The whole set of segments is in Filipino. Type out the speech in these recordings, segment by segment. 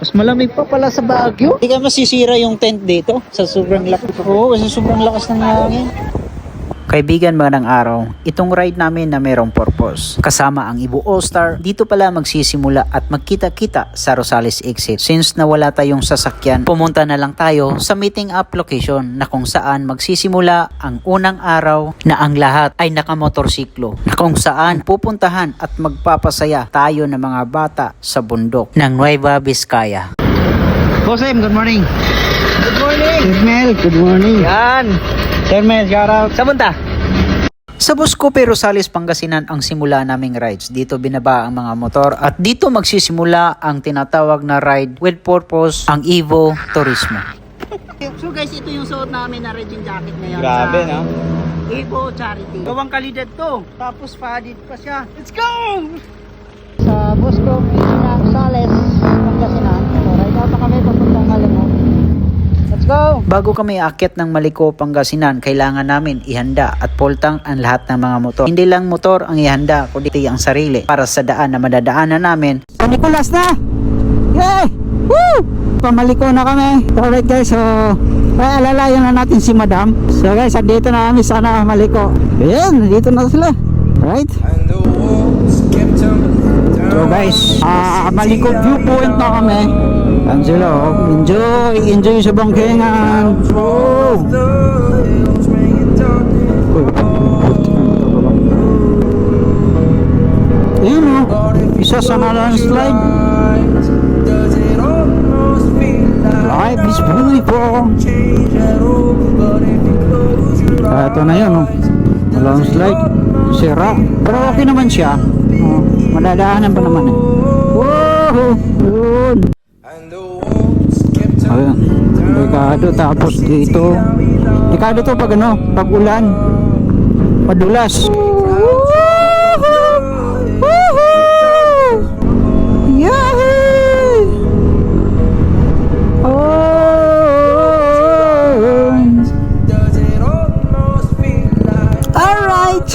Mas malamig pa pala sa Baguio. Hindi ka masisira yung tent dito sa sobrang lakas. Oo, kasi sobrang lakas ng hangin. Kaibigan, magandang araw. Itong ride namin na mayroong purpose. Kasama ang Ibu All-Star, dito pala magsisimula at magkita-kita sa Rosales Exit. Since nawala tayong sasakyan, pumunta na lang tayo sa meeting up location na kung saan magsisimula ang unang araw na ang lahat ay nakamotorsiklo. Na kung saan pupuntahan at magpapasaya tayo ng mga bata sa bundok ng Nueva Vizcaya. Boss M, good morning. Good morning! Sir Mel, good morning. Yan! Sir Mel, shout out. Saan punta? Sa Buscope, Rosales, Pangasinan ang simula naming rides. Dito binaba ang mga motor at dito magsisimula ang tinatawag na ride with purpose, ang Evo Turismo. So guys, ito yung suot namin na riding jacket ngayon. Grabe, sa no? Evo Charity. Gawang kalidad to. Tapos padded pa siya. Let's go! Sa Buscope, Rosales, Pangasinan. So right out na kami papuntang Malimon. Let's go! Bago kami aakyat ng Maliko, Pangasinan, kailangan namin ihanda at poltang ang lahat ng mga motor. Hindi lang motor ang ihanda, kundi ang sarili para sa daan na madadaanan namin. Panikulas na! Yay! Woo! Pamaliko na kami. Alright guys, so alalayan na natin si Madam. So guys, andito na kami sana Maliko. Ayan, dito na sila. Right? So guys, Maliko viewpoint na kami. Yan sila, oh. Enjoy sa bangkengan. Oh. Ayun, oh. Isa sa landslide. Life is beautiful. Ito na yun, oh. Landslide. Sira. Pero okay naman siya. Oh. Madadaanan pa naman, eh. Whoa! Yun. Ayan, delikado. Tapos dito delikado to pag ano, pag ulan, madulas. Yahoo! Alright,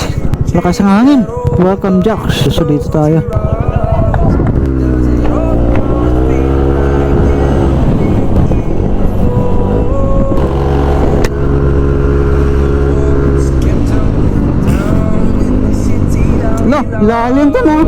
lakas ng hangin. Welcome Jack. So dito tayo. Lalim to na.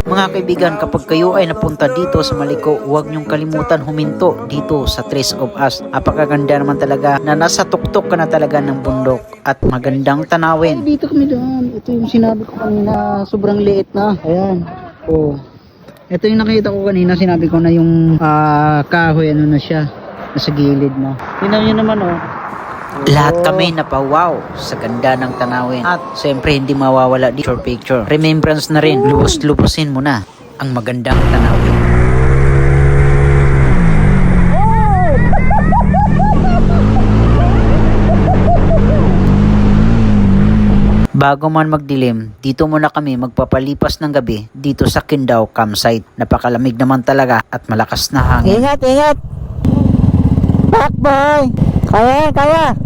Mga kaibigan, kapag kayo ay napunta dito sa Maliko, huwag niyong kalimutan huminto dito sa Tres of Us. Napakaganda naman talaga na nasa tuktok ka na talaga ng bundok at magandang tanawin. Dito kami doon. Ito yung sinabi ko kanina, sobrang liit na. Ayan. Oh. Ito yung nakita ko kanina, sinabi ko na yung kahoy, ano na siya, nasa gilid na. Tingnan niyo naman, oh. Lahat kami napawaw sa ganda ng tanawin. At siyempre hindi mawawala dito picture. Remembrance na rin, lubos-lubosin mo na ang magandang tanawin. Bago man magdilim, dito muna kami magpapalipas ng gabi dito sa Kindao campsite. Napakalamig naman talaga at malakas na hangin. Ingat, ingat! Back boy! Kaya!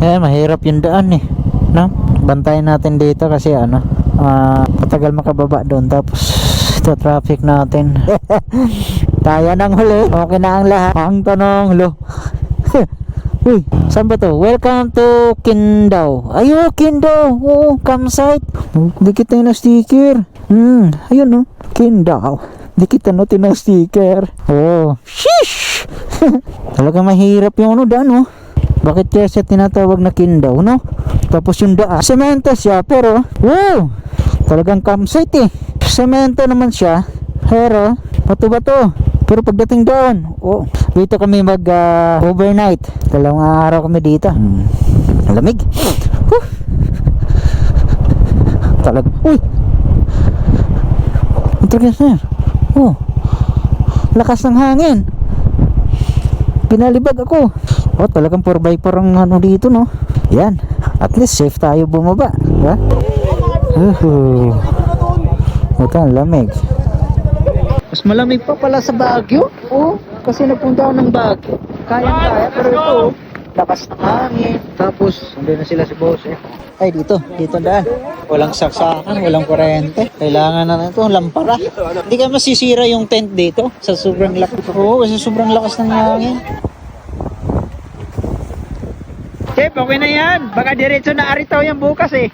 Mahirap yung daan eh. No? Bantayan natin dito kasi patagal makababa doon. Tapos ito traffic natin. Tayo nang huli. Okay na ang lahat. Ang tanong, lo. Uy, saan ba to? Welcome to Kindao. Ayo, Kindao. Oo, campsite. Dikit na yung sticker. Ayun no. Kindao. Dikit na natin ng sticker. Oh, shish! Talaga mahirap yung daan, no? Bakit kaya siya tinatawag na Kindao, no? Tapos yung daan, semento siya, pero, wow! Talagang campsite eh. Semento naman siya, pero, bato-bato. Pero pagdating doon, oh, dito kami overnight. 2 araw kami dito. Malamig. Talaga, uy! Ang tagas na. Oh, lakas ng hangin. Pinalibag ako. Oh, talagang 4x4 ang dito, no? Yan. At least safe tayo bumaba. Diba? Ito, lamig. Mas malamig pa pala sa Baguio. Oh, kasi napunta ako ng Baguio. Kaya-kaya. Pero ito, Lakas ng hangin. Tapos, nandun na sila si boss eh. Ay, dito daan. Walang saksakan, walang kuryente. Kailangan na ito, lampara. Hindi ka masisira yung tent dito sa sobrang lakas. Oo, kasi sobrang lakas ng hangin. Chef, okay na yan. Baka diretso na aritaw yan bukas eh.